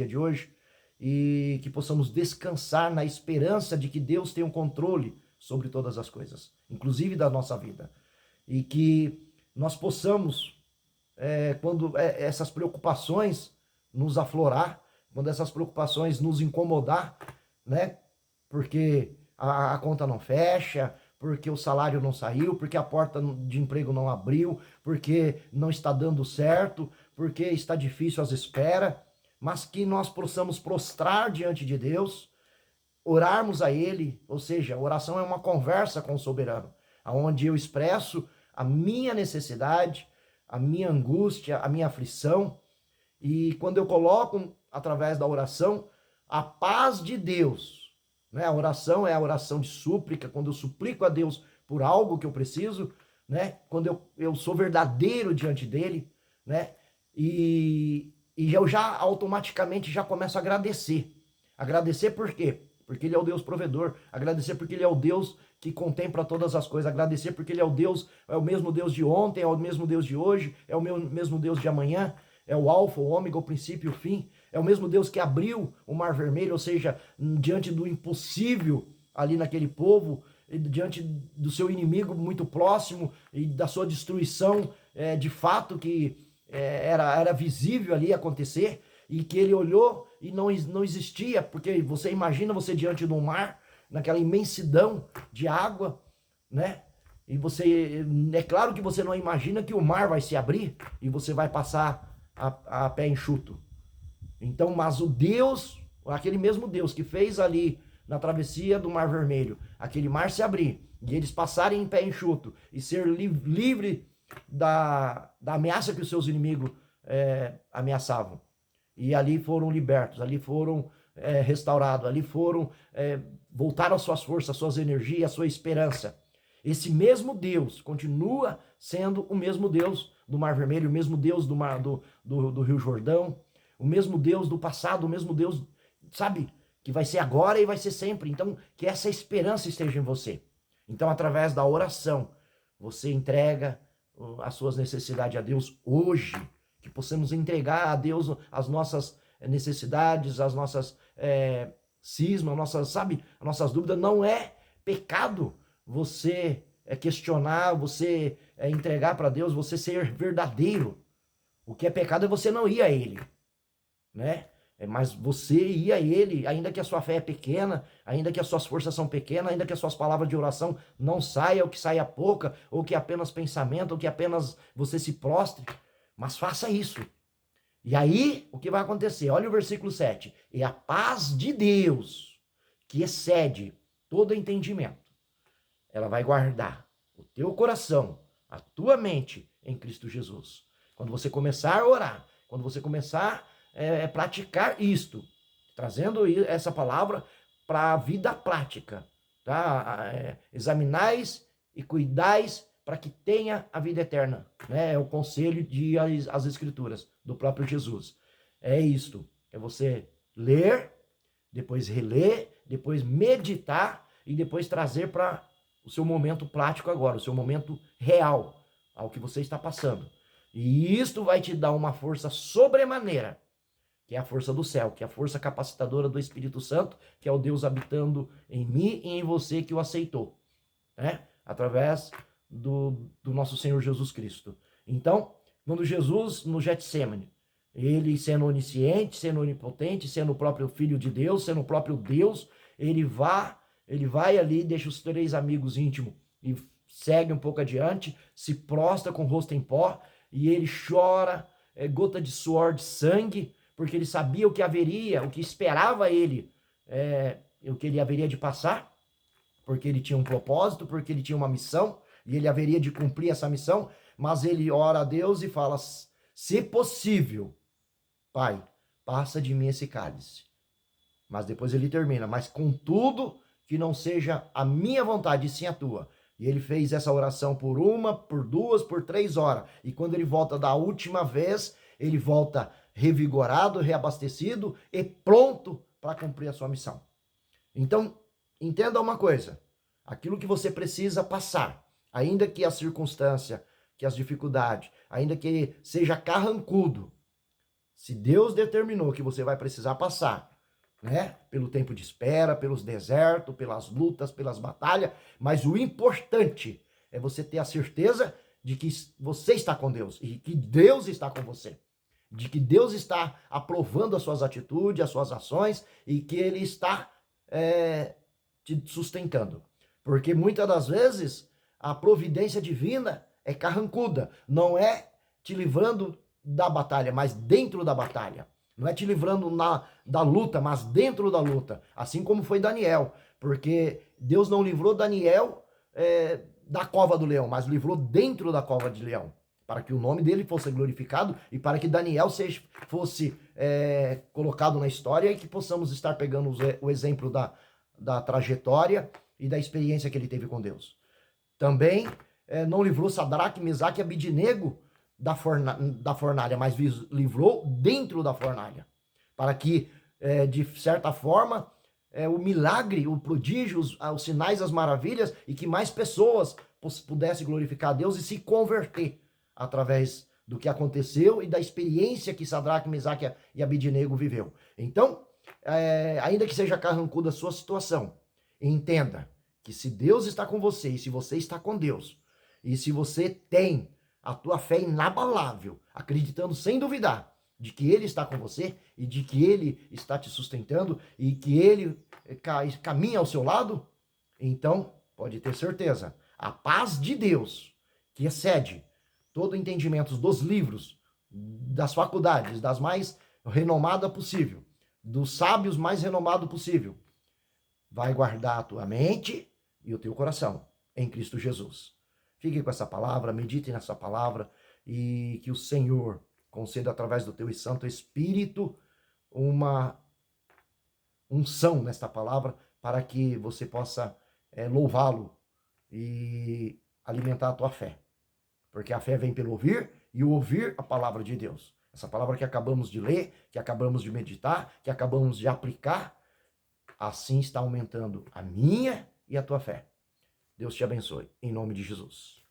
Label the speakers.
Speaker 1: de hoje e que possamos descansar na esperança de que Deus tem um controle sobre todas as coisas, inclusive da nossa vida. E que nós possamos, quando essas preocupações nos aflorar, quando essas preocupações nos incomodar, né? Porque a conta não fecha, porque o salário não saiu, porque a porta de emprego não abriu, porque não está dando certo, porque está difícil as esperas, mas que nós possamos prostrar diante de Deus, orarmos a Ele, ou seja, a oração é uma conversa com o soberano, onde eu expresso a minha necessidade, a minha angústia, a minha aflição, e quando eu coloco através da oração a paz de Deus, né? A oração é a oração de súplica, quando eu suplico a Deus por algo que eu preciso, né? Quando eu sou verdadeiro diante dele, né? E eu já automaticamente já começo a agradecer. Agradecer por quê? Porque ele é o Deus provedor. Agradecer porque ele é o Deus que contempla todas as coisas. Agradecer porque ele é o Deus, é o mesmo Deus de ontem, é o mesmo Deus de hoje, é o mesmo Deus de amanhã. É o alfa, o ômega, o princípio e o fim. É o mesmo Deus que abriu o mar vermelho, ou seja, diante do impossível ali naquele povo, diante do seu inimigo muito próximo e da sua destruição, de fato que era visível ali acontecer, e que ele olhou e não existia, porque você imagina você diante do mar, naquela imensidão de água, né? E você, é claro que você não imagina que o mar vai se abrir e você vai passar a pé enxuto. Então, mas o Deus, aquele mesmo Deus que fez ali na travessia do Mar Vermelho, aquele mar se abrir e eles passarem em pé enxuto e ser livre da ameaça que os seus inimigos ameaçavam. E ali foram libertos, ali foram restaurados, ali foram voltaram às suas forças, às suas energias, à sua esperança. Esse mesmo Deus continua sendo o mesmo Deus do Mar Vermelho, o mesmo Deus do Rio Jordão, o mesmo Deus do passado, o mesmo Deus, sabe, que vai ser agora e vai ser sempre. Então, que essa esperança esteja em você. Então, através da oração, você entrega as suas necessidades a Deus hoje, que possamos entregar a Deus as nossas necessidades, as nossas cismas, as nossas dúvidas. Não é pecado você questionar, você entregar para Deus, você ser verdadeiro. O que é pecado é você não ir a Ele, né? Mas você ir a Ele, ainda que a sua fé é pequena, ainda que as suas forças são pequenas, ainda que as suas palavras de oração não saiam, ou que saia pouca, ou que apenas pensamento, ou que apenas você se prostre, mas faça isso. E aí, o que vai acontecer? Olha o versículo 7. E a paz de Deus, que excede todo entendimento, ela vai guardar o teu coração, a tua mente em Cristo Jesus. Quando você começar a orar, quando você começar a praticar isto, trazendo essa palavra para a vida prática, tá? Examinais e cuidais para que tenha a vida eterna, né? É o conselho de as Escrituras do próprio Jesus. É isto, é você ler, depois reler, depois meditar e depois trazer para o seu momento prático agora, o seu momento real, ao que você está passando. E isto vai te dar uma força sobremaneira, que é a força do céu, que é a força capacitadora do Espírito Santo, que é o Deus habitando em mim e em você que o aceitou, né? Através do nosso Senhor Jesus Cristo. Então, quando Jesus, no Getsemane, ele sendo onisciente, sendo onipotente, sendo o próprio Filho de Deus, sendo o próprio Deus, ele vai ali, deixa os 3 amigos íntimos e segue um pouco adiante, se prostra com o rosto em pó, e ele chora, gota de suor, de sangue, porque ele sabia o que haveria, o que esperava ele, o que ele haveria de passar, porque ele tinha um propósito, porque ele tinha uma missão, e ele haveria de cumprir essa missão, mas ele ora a Deus e fala, se possível, Pai, passa de mim esse cálice. Mas depois ele termina, mas contudo que não seja a minha vontade, e sim a tua. E ele fez essa oração por 1, por 2, por 3 horas. E quando ele volta da última vez, ele volta revigorado, reabastecido e pronto para cumprir a sua missão. Então, entenda uma coisa, aquilo que você precisa passar, ainda que a circunstância, que as dificuldades, ainda que seja carrancudo, Se Deus determinou que você vai precisar passar, né, pelo tempo de espera, pelos desertos, pelas lutas, pelas batalhas, mas o importante é você ter a certeza de que você está com Deus e que Deus está com você. De que Deus está aprovando as suas atitudes, as suas ações e que Ele está te sustentando. Porque muitas das vezes a providência divina é carrancuda, não é te livrando da batalha, mas dentro da batalha. Não é te livrando da luta, mas dentro da luta. Assim como foi Daniel. Porque Deus não livrou Daniel da cova do leão, mas livrou dentro da cova de leão. Para que o nome dele fosse glorificado e para que Daniel fosse colocado na história e que possamos estar pegando o exemplo da trajetória e da experiência que ele teve com Deus. Também não livrou Sadraque, Mesaque e Abidnego da fornalha, mas livrou dentro da fornalha. Para que, de certa forma, o milagre, o prodígio, os sinais, as maravilhas, e que mais pessoas pudessem glorificar a Deus e se converter através do que aconteceu e da experiência que Sadraque, Mesaque e Abidnego viveu. Então, ainda que seja carrancuda a sua situação, entenda que se Deus está com você e se você está com Deus, e se você tem a tua fé inabalável, acreditando sem duvidar de que Ele está com você e de que Ele está te sustentando e que Ele caminha ao seu lado, então pode ter certeza, a paz de Deus, que excede todo o entendimento dos livros, das faculdades, das mais renomadas possível, dos sábios mais renomados possível, vai guardar a tua mente e o teu coração em Cristo Jesus. Fique com essa palavra, medite nessa palavra e que o Senhor conceda através do teu Santo Espírito uma unção nesta palavra para que você possa louvá-lo e alimentar a tua fé. Porque a fé vem pelo ouvir e o ouvir a palavra de Deus. Essa palavra que acabamos de ler, que acabamos de meditar, que acabamos de aplicar, assim está aumentando a minha e a tua fé. Deus te abençoe, em nome de Jesus.